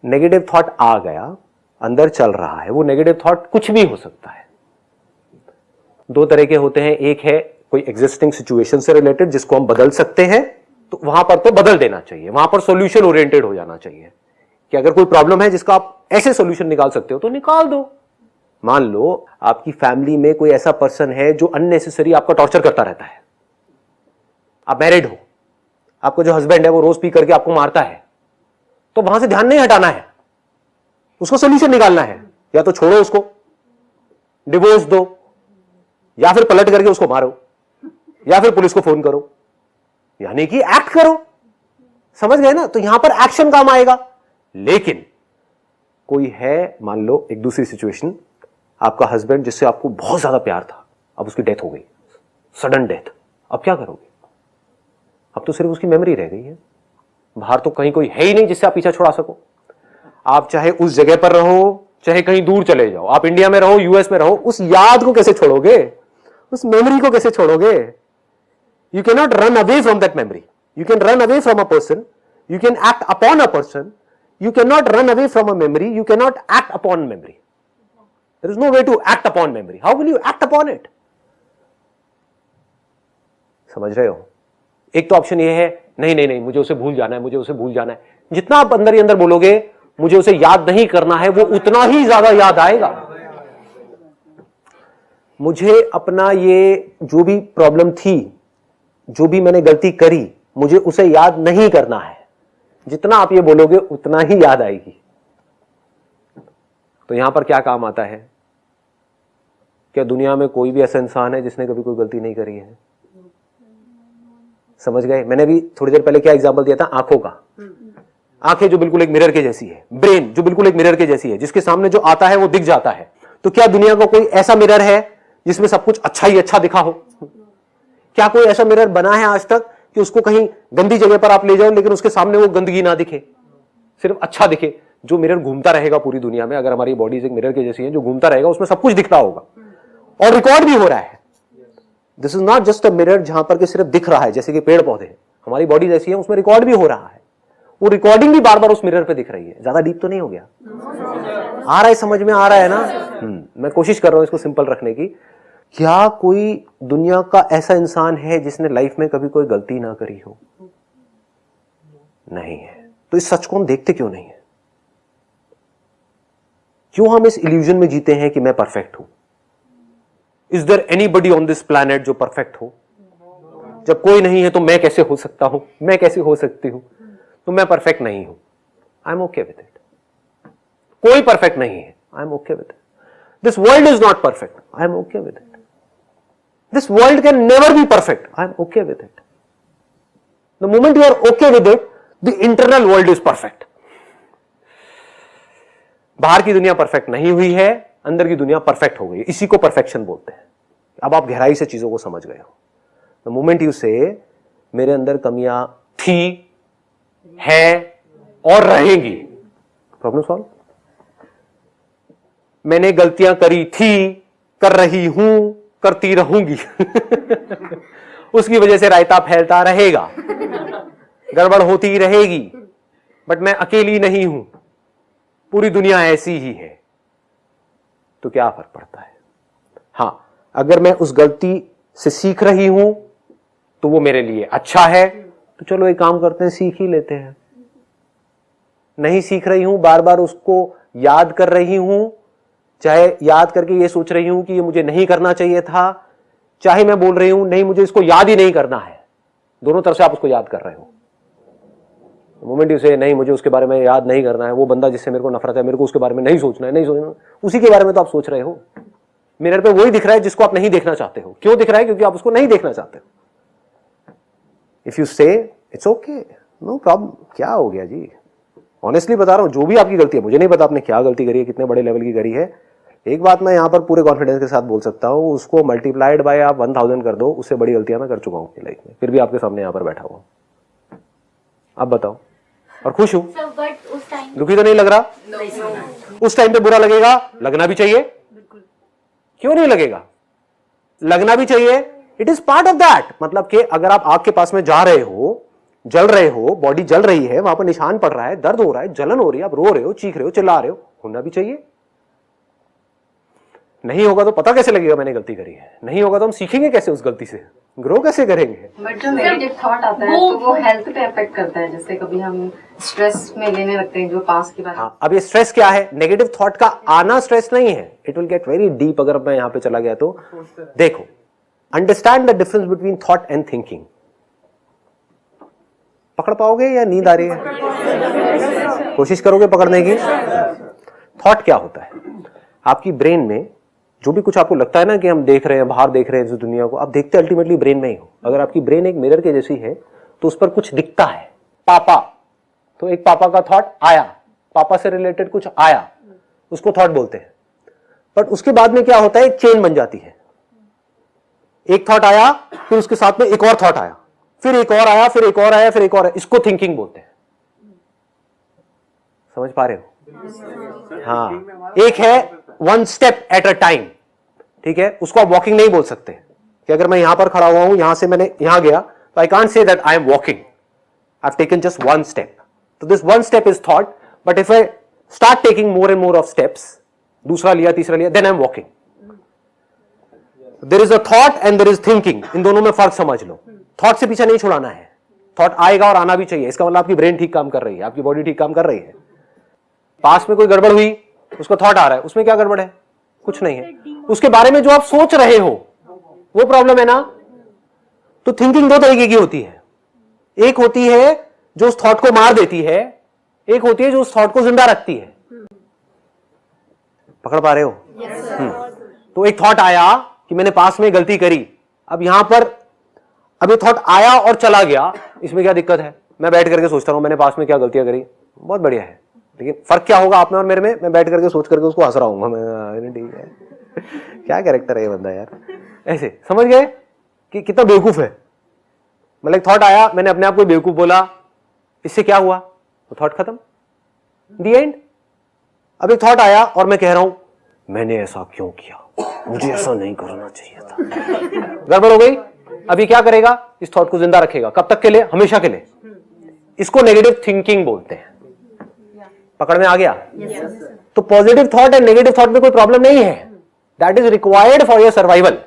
Negative thought आ गया, अंदर चल रहा है, वो नेगेटिव थॉट कुछ भी हो सकता है। दो तरह के होते हैं, एक है कोई एग्जिस्टिंग सिचुएशन से रिलेटेड जिसको हम बदल सकते हैं, तो वहां पर तो बदल देना चाहिए, वहां पर सॉल्यूशन ओरिएंटेड हो जाना चाहिए कि अगर कोई प्रॉब्लम है जिसका आप ऐसे सॉल्यूशन निकाल सकते हो तो निकाल दो। मान लो आपकी फैमिली में कोई ऐसा पर्सन है जो अननेसेसरी आपका टॉर्चर करता रहता है, आप मैरिड हो, आपका जो हस्बैंड है वो रोज पी करके आपको मारता है, तो वहां से ध्यान नहीं हटाना है, उसको सॉल्यूशन निकालना है। या तो छोड़ो उसको, डिवोर्स दो, या फिर पलट करके उसको मारो, या फिर पुलिस को फोन करो, यानी कि एक्ट करो। समझ गए ना? तो यहां पर एक्शन काम आएगा। लेकिन कोई है, मान लो एक दूसरी सिचुएशन, आपका हस्बैंड जिससे आपको बहुत ज्यादा प्यार था, अब उसकी डेथ हो गई, सडन डेथ, अब क्या करोगे? अब तो सिर्फ उसकी मेमोरी रह गई है, बाहर तो कहीं कोई है ही नहीं जिससे आप पीछा छुड़ा सको। आप चाहे उस जगह पर रहो, चाहे कहीं दूर चले जाओ, आप इंडिया में रहो, यूएस में रहो, उस याद को कैसे छोड़ोगे? उस मेमोरी को कैसे छोड़ोगे? You can not run away from that memory. You can run away from a person, you can act upon a person, you cannot run away from a memory, you cannot act upon memory. There is no way to act upon memory. How will you act upon it? समझ रहे हो? एक तो option ये है, नहीं नहीं नहीं मुझे उसे भूल जाना है, मुझे उसे भूल जाना है। जितना आप अंदर ही अंदर बोलोगे मुझे उसे याद नहीं करना है, वो उतना ही ज्यादा याद आएगा। मुझे अपना ये जो भी प्रॉब्लम थी, जो भी मैंने गलती करी, मुझे उसे याद नहीं करना है, जितना आप ये बोलोगे उतना ही याद आएगी। तो यहां पर क्या काम आता है? क्या दुनिया में कोई भी ऐसा इंसान है जिसने कभी कोई गलती नहीं करी है? समझ गए? मैंने भी थोड़ी देर पहले क्या एग्जांपल दिया था, आंखों का। आंखें जो बिल्कुल एक मिरर के जैसी है, ब्रेन जो बिल्कुल एक मिरर के जैसी है, जिसके सामने जो आता है वो दिख जाता है। तो क्या दुनिया का कोई ऐसा मिरर है जिसमें सब कुछ अच्छा ही अच्छा दिखा हो? क्या कोई ऐसा मिरर बना है आज तक कि उसको कहीं गंदी जगह पर आप ले जाओ लेकिन उसके सामने वो गंदगी ना दिखे, सिर्फ अच्छा दिखे? जो मिरर घूमता रहेगा पूरी दुनिया में, अगर हमारी बॉडीज एक मिरर के जैसी है, जो घूमता रहेगा उसमें सब कुछ दिखता होगा और रिकॉर्ड भी हो रहा है। This is not just a mirror जहां पर सिर्फ दिख रहा है, जैसे कि पेड़ पौधे, हमारी बॉडी जैसी है, उसमें रिकॉर्ड भी हो रहा है। वो रिकॉर्डिंग भी बार बार उस मिरर पे दिख रही है। ज्यादा डीप तो नहीं हो गया? आ रहा है, समझ में आ रहा है ना? मैं कोशिश कर रहा हूं इसको सिंपल रखने की। क्या कोई दुनिया का ऐसा इंसान है जिसने लाइफ में कभी कोई गलती ना करी हो? नहीं है। तो इस सच को हम देखते क्यों नहीं है? क्यों हम इस इल्यूजन में जीते हैं कि मैं परफेक्ट हूं? Is there anybody on this planet जो परफेक्ट हो? जब कोई नहीं है तो मैं कैसे हो सकता हूं, मैं कैसे हो सकती हूं? तो मैं परफेक्ट नहीं हूं, I am okay with it. कोई परफेक्ट नहीं है, I am okay with it. This world is not perfect, I am okay with it. This world can never be perfect. I am okay with it. The moment you are okay with it, the internal world is perfect. बाहर की दुनिया perfect नहीं हुई है, अंदर की दुनिया perfect हो गई। इसी को परफेक्शन बोलते हैं। अब आप गहराई से चीजों को समझ गए हो। The moment you say मेरे अंदर कमियां थी, है और रहेंगी, प्रॉब्लम सॉल्व। मैंने गलतियां करी थी, कर रही हूं, करती रहूंगी उसकी वजह से रायता फैलता रहेगा, गड़बड़ होती रहेगी, बट मैं अकेली नहीं हूं, पूरी दुनिया ऐसी ही है। तो क्या फर्क पड़ता है? हां, अगर मैं उस गलती से सीख रही हूं तो वो मेरे लिए अच्छा है, तो चलो एक काम करते हैं, सीख ही लेते हैं। नहीं सीख रही हूं, बार बार उसको याद कर रही हूं, चाहे याद करके ये सोच रही हूं कि ये मुझे नहीं करना चाहिए था, चाहे मैं बोल रही हूं नहीं मुझे इसको याद ही नहीं करना है, दोनों तरफ से आप उसको याद कर रहे हो। मोमेंट यू से नहीं मुझे उसके बारे में याद नहीं करना है, वो बंदा जिससे मेरे को नफरत है, मेरे को उसके बारे में नहीं सोचना है, नहीं सोचना, उसी के बारे में तो आप सोच रहे हो। मिरर पे वही दिख रहा है जिसको आप नहीं देखना चाहते हो। क्यों दिख रहा है? क्योंकि आप उसको नहीं देखना चाहते हो। इफ यू से इट्स ओके, नो प्रॉब्लम, क्या हो गया जी? ऑनेस्टली बता रहा हूं, जो भी आपकी गलती है, मुझे नहीं पता आपने क्या गलती करी है, कितने बड़े लेवल की करी है। एक बात मैं यहां पर पूरे कॉन्फिडेंस के साथ बोल सकता हूं, उसको मल्टीप्लाइड बाय आप 1000 कर दो, उससे बड़ी गलतियां मैं कर चुका हूं अपनी लाइफ में, फिर भी आपके सामने यहां पर बैठा हुआ। अब बताओ, और खुश हूं? दुखी तो नहीं लग रहा? उस टाइम पे बुरा लगेगा, लगना भी चाहिए। क्यों नहीं लगेगा? लगना भी चाहिए। It is part of that. मतलब कि अगर आप आग के पास में जा रहे हो, जल रहे हो, बॉडी जल रही है, वहां पर निशान पड़ रहा है, दर्द हो रहा है, जलन हो रही है, आप रो रहे हो, चीख रहे हो, चिल्ला रहे हो, होना भी चाहिए। नहीं होगा तो पता कैसे लगेगा मैंने गलती करी है? नहीं होगा तो हम सीखेंगे कैसे उस गलती से, ग्रो कैसे करेंगे? बट जो नेगेटिव थॉट आता है तो वो हेल्थ पे अफेक्ट करता है, जैसे कभी हम स्ट्रेस में लेने लगते हैं जो पास की बात। हाँ, अब ये स्ट्रेस क्या है? नेगेटिव थॉट का आना स्ट्रेस नहीं है, it will get very deep. अगर मैं यहां पे चला गया तो देखो, understand the difference between thought and thinking. पकड़ पाओगे या नींद आ रही है? कोशिश करोगे पकड़ने की? थॉट क्या होता है? आपकी ब्रेन में जो भी कुछ आपको लगता है ना कि हम देख रहे हैं, बाहर देख रहे हैं इस दुनिया को, आप देखते अल्टीमेटली ब्रेन में ही हो। अगर आपकी ब्रेन एक मिरर के जैसी है तो उस पर कुछ दिखता है। पापा, तो एक पापा का थॉट आया, पापा से रिलेटेड कुछ आया, उसको थॉट बोलते हैं। बट उसके बाद में क्या होता है? एक चेन बन जाती है। एक थॉट आया, फिर उसके साथ में एक और थॉट आया, फिर एक और आया, फिर एक और आया, फिर एक और आया। इसको थिंकिंग बोलते हैं। समझ पा रहे हो? हाँ, एक है one step at a time, ठीक है, उसको आप वॉकिंग नहीं बोल सकते कि अगर मैं यहां पर खड़ा हुआ हूं, यहां से मैंने यहां गया, तो I can't say that I am walking, I have taken just one step. तो this one step is thought, but if I start taking more and more of steps, दूसरा लिया, तीसरा लिया, then I am walking. There is a thought and there is thinking, इन दोनों में फर्क समझ लो। थॉट से पीछा नहीं छुड़ाना है, थॉट आएगा और आना भी चाहिए। इसका मतलब आपकी ब्रेन ठीक काम कर रही है, आपकी बॉडी ठीक काम कर रही है। पास में कोई गड़बड़ हुई, उसका थॉट आ रहा है, उसमें क्या गड़बड़ है? कुछ नहीं है। उसके बारे में जो आप सोच रहे हो वो प्रॉब्लम है ना। तो थिंकिंग दो तरीके की होती है, एक होती है जो उस थॉट को मार देती है, एक होती है जो उस थॉट को जिंदा रखती है। पकड़ पा रहे हो? तो एक थॉट आया कि मैंने पास में गलती करी, अब यहां पर अब ये थॉट आया और चला गया, इसमें क्या दिक्कत है? मैं बैठ करके सोचता हूं मैंने पास में क्या गलतियां करी, बहुत बढ़िया है, लेकिन फर्क क्या होगा आप में और मेरे में? मैं बैठ करके सोच करके उसको हंस रहा हूं, मैं ठीक है क्या कैरेक्टर है ये बंदा यार। ऐसे समझ गए कि कितना बेवकूफ है? मतलब थॉट आया, मैंने अपने आप को बेवकूफ बोला, इससे क्या हुआ? तो थॉट खत्म, दी एंड। अब एक थॉट आया और मैं कह रहा हूं मैंने ऐसा क्यों किया, मुझे ऐसा नहीं करना चाहिए था, गड़बड़ हो गई। अभी क्या करेगा? इस थॉट को जिंदा रखेगा, कब तक के लिए? हमेशा के लिए। इसको नेगेटिव थिंकिंग बोलते हैं। पकड़ में आ गया? तो positive thought and negative thought में कोई प्रॉब्लम नहीं है, that is required for your survival.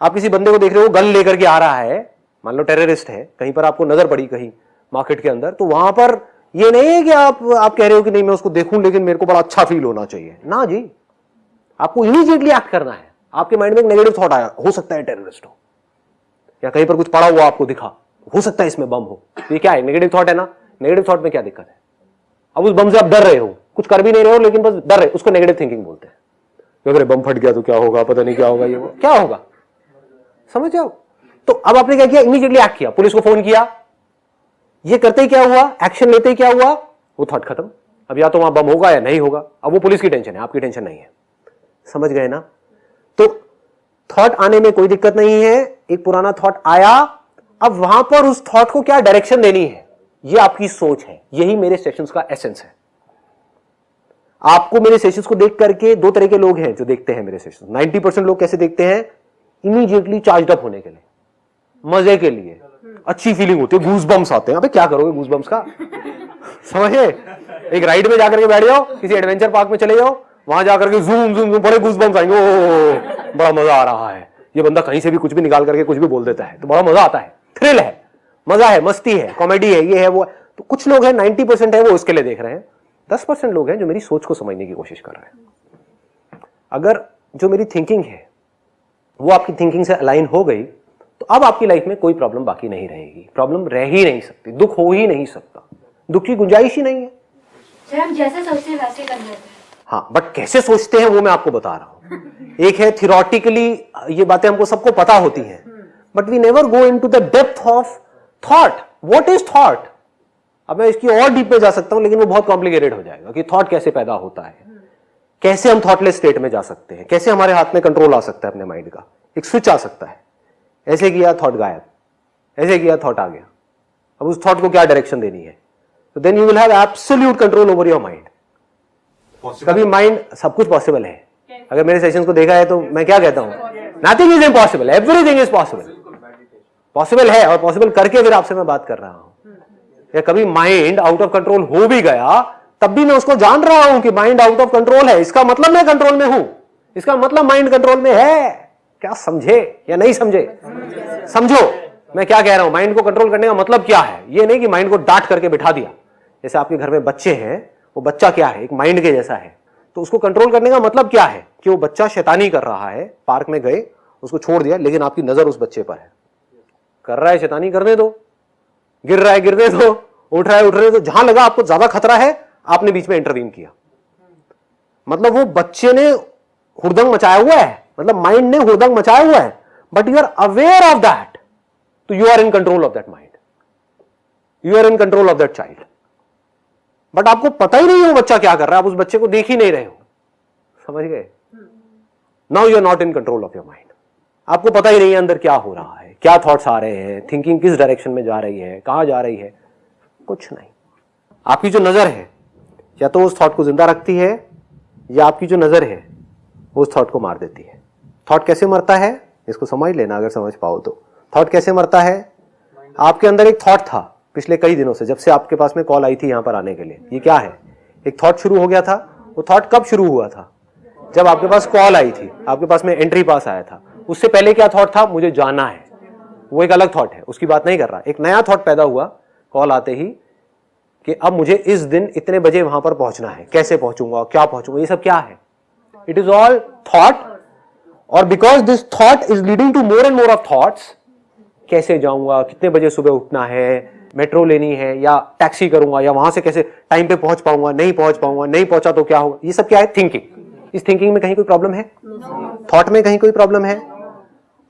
आप किसी बंदे को देख रहे हो गन लेकर के आ रहा है, मान लो टेररिस्ट है, कहीं पर आपको नजर पड़ी कहीं मार्केट के अंदर, तो वहां पर ये नहीं है कि आप कह रहे हो कि नहीं मैं उसको देखूं लेकिन मेरे को बड़ा अच्छा फील होना चाहिए ना जी। आपको इमीडिएटली एक्ट करना है। आपके माइंड में एक नेगेटिव थॉट आया, हो सकता है टेररिस्ट हो, या कहीं पर कुछ पड़ा हुआ आपको दिखा, हो सकता है इसमें बम हो, ये क्या है? नेगेटिव थॉट है ना। नेगेटिव थॉट में क्या दिक्कत है? अब उस बम से आप डर रहे हो, कुछ कर भी नहीं रहे हो लेकिन बस डर रहे, उसको नेगेटिव थिंकिंग बोलते हैं। अगर बम फट गया तो क्या होगा, पता नहीं क्या होगा, ये क्या होगा, समझ जाओ। तो अब आपने क्या किया? इमीडिएटली एक्ट किया, पुलिस को फोन किया। ये करते ही क्या हुआ? एक्शन लेते ही क्या हुआ? वो थॉट खत्म। अब या तो वहां बम होगा या नहीं होगा, अब वो पुलिस की टेंशन है, आपकी टेंशन नहीं है। समझ गए ना? तो थॉट आने में कोई दिक्कत नहीं है। एक पुराना थॉट आया, अब वहां पर उस थॉट को क्या डायरेक्शन देनी है, ये आपकी सोच है। यही मेरे सेशंस का एसेंस है। आपको मेरे सेशंस को देख करके दो तरह के लोग हैं जो देखते हैं मेरे सेशंस। 90% लोग कैसे देखते हैं? इमीडिएटली चार्ज अप होने के लिए, मजे के लिए, अच्छी फीलिंग होती है, गूज बम्स आते हैं। अबे क्या करोगे गूज बम्स का? समझे? एक राइड में जाकर के बैठ जाओ, किसी एडवेंचर पार्क में चले जाओ, वहां जाकर के जूम जूम बड़े गूज बम्स आएंगे, ओ बड़ा मजा आ रहा है। ये बंदा कहीं से भी कुछ भी निकाल करके कुछ भी बोल देता है, तो बड़ा मजा आता है, थ्रिल है, मजा है, मस्ती है, कॉमेडी है, ये है वो है। तो कुछ लोग हैं 90% है वो उसके लिए देख रहे हैं, 10% लोग हैं जो मेरी सोच को समझने की कोशिश कर रहे हैं। अगर जो मेरी थिंकिंग है वो आपकी थिंकिंग से अलाइन हो गई तो अब आपकी लाइफ में कोई प्रॉब्लम बाकी नहीं रहेगी। प्रॉब्लम रह ही नहीं सकती, दुख हो ही नहीं सकता, दुख की गुंजाइश ही नहीं है। हम जैसे सोचते हैं वैसे कर लेते हैं। हाँ, बट कैसे सोचते हैं वो मैं आपको बता रहा हूं। एक है थियोरेटिकली, ये बातें हमको सबको पता होती हैं, but we never go into the depth of thought. What is thought? अब मैं इसकी और डीप में जा सकता हूं लेकिन वो बहुत कॉम्प्लिकेटेड हो जाएगा कि थॉट कैसे पैदा होता है, कैसे हम थॉटलेस स्टेट में जा सकते हैं, कैसे हमारे हाथ में कंट्रोल आ सकता है अपने माइंड का, एक स्विच आ सकता है। ऐसे किया थॉट गायब, ऐसे किया थॉट आ गया। अब उस थॉट को क्या डायरेक्शन देनी है? तो then you will have absolute control over your mind. कभी माइंड, सब कुछ पॉसिबल है। अगर मेरे सेशंस को देखा है तो मैं क्या कहता हूं? Nothing is impossible, everything is possible. Possible है, और पॉसिबल करके फिर आपसे मैं बात कर रहा हूं। या कभी माइंड आउट ऑफ कंट्रोल हो भी गया, तब भी मैं उसको जान रहा हूं कि माइंड आउट ऑफ कंट्रोल है, इसका मतलब मैं कंट्रोल में हूं, इसका मतलब माइंड कंट्रोल में है। क्या समझे या नहीं समझे? समझो मैं क्या कह रहा हूं। माइंड को कंट्रोल करने का मतलब क्या है? ये नहीं कि माइंड को डांट करके बिठा दिया। जैसे आपके घर में बच्चे हैं, वो बच्चा क्या है? एक माइंड के जैसा है। तो उसको कंट्रोल करने का मतलब क्या है? कि वो बच्चा शैतानी कर रहा है, पार्क में गए, उसको छोड़ दिया, लेकिन आपकी नजर उस बच्चे पर है। कर रहा है शैतानी, करने दो। गिर रहा है, गिरने दो। उठ रहा है, उठने दो। जहां लगा आपको ज्यादा खतरा है, आपने बीच में इंटरवीन किया। मतलब वो बच्चे ने हुड़दंग मचाया हुआ है, मतलब माइंड ने हुड़दंग मचाया हुआ है, but you are aware of that, तो you are in control of that mind, you are in control of that child. But आपको पता ही नहीं हो बच्चा क्या कर रहा है, आप उस बच्चे को देख ही नहीं रहे हो। समझ गए? Now you are not in control of your mind. आपको पता ही नहीं है अंदर क्या हो रहा है, क्या थॉट्स आ रहे हैं, थिंकिंग किस डायरेक्शन में जा रही है, कहां जा रही है, कुछ नहीं। आपकी जो नजर है, या तो उस थॉट को जिंदा रखती है, या आपकी जो नजर है वो उस थॉट को मार देती है। थॉट कैसे मरता है, इसको समझ लेना अगर समझ पाओ तो। थॉट कैसे मरता है? आपके अंदर एक थॉट था पिछले कई दिनों से, जब से आपके पास में कॉल आई थी यहां पर आने के लिए। ये क्या है? एक थॉट शुरू हो गया था। वो थॉट कब शुरू हुआ था? जब आपके पास कॉल आई थी, आपके पास में एंट्री पास आया था। उससे पहले क्या थॉट था? मुझे जाना है। वो एक अलग थॉट है, उसकी बात नहीं कर रहा। एक नया थॉट पैदा हुआ कॉल आते ही, कि अब मुझे इस दिन इतने बजे वहां पर पहुंचना है, कैसे पहुंचूंगा, क्या पहुंचूंगा, ये सब क्या है? It is all thought. और because this thought is leading to more and more of thoughts, कैसे जाऊंगा, कितने बजे सुबह उठना है, मेट्रो लेनी है या टैक्सी करूंगा, या वहां से कैसे टाइम पे पहुंच पाऊंगा, नहीं पहुंच पाऊंगा, नहीं पहुंचा तो क्या होगा, ये सब क्या है? थिंकिंग। इस थिंकिंग में कहीं कोई प्रॉब्लम है? थॉट में कहीं कोई प्रॉब्लम है?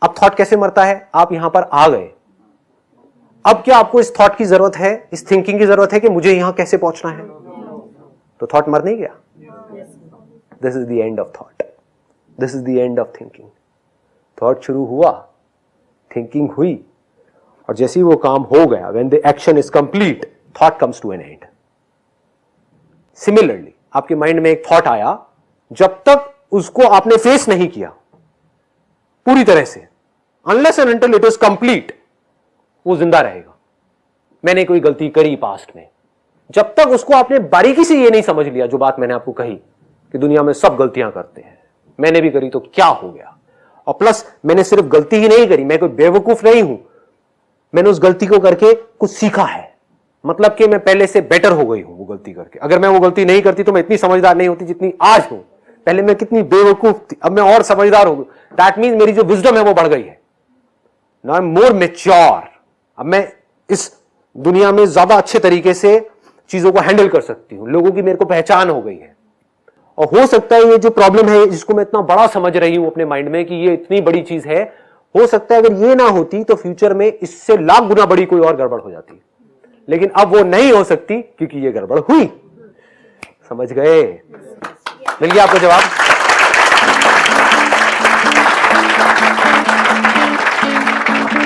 अब थॉट कैसे मरता है? आप यहां पर आ गए, अब क्या आपको इस थॉट की जरूरत है, इस थिंकिंग की जरूरत है कि मुझे यहां कैसे पहुंचना है? तो थॉट मर नहीं गया। This is the end of thought, this is the end of thinking. Thought शुरू हुआ, थिंकिंग हुई, और जैसे ही वो काम हो गया, when the action is complete, thought comes to an end. Similarly आपके माइंड में एक थॉट आया, जब तक उसको आपने फेस नहीं किया पूरी तरह से, unless and until it is complete, वो जिंदा रहेगा। मैंने कोई गलती करी पास्ट में, जब तक उसको आपने बारीकी से ये नहीं समझ लिया, जो बात मैंने आपको कही कि दुनिया में सब गलतियां करते हैं, मैंने भी करी तो क्या हो गया। और प्लस मैंने सिर्फ गलती ही नहीं करी, मैं कोई बेवकूफ नहीं हूं, मैंने उस गलती को करके कुछ सीखा है, मतलब कि मैं पहले से बेटर हो गई हूं वो गलती करके। अगर मैं वो गलती नहीं करती तो मैं इतनी समझदार नहीं होती जितनी आज हूं। पहले मैं कितनी बेवकूफ थी, अब मैं और समझदार हो गई। दैट मीन्स मेरी जो विजडम है वो बढ़ गई है। Now I am more mature. अब मैं इस दुनिया में ज्यादा अच्छे तरीके से चीजों को हैंडल कर सकती हूं, लोगों की मेरे को पहचान हो गई है। और हो सकता है ये जो प्रॉब्लम है, जिसको मैं इतना बड़ा समझ रही हूं अपने माइंड में कि ये इतनी बड़ी चीज है, हो सकता है अगर ये ना होती तो फ्यूचर में इससे लाख गुना बड़ी कोई और गड़बड़ हो जाती, लेकिन अब वो नहीं हो सकती क्योंकि ये गड़बड़ हुई। समझ गए? मिल गया आपको जवाब?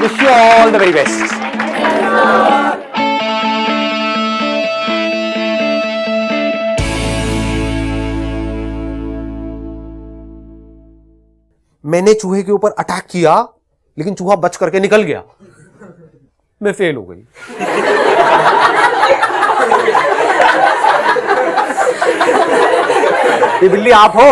Wish you all the very best. मैंने चूहे के ऊपर अटैक किया, लेकिन चूहा बच करके निकल गया, मैं फेल हो गई। ये बिल्ली आप हो?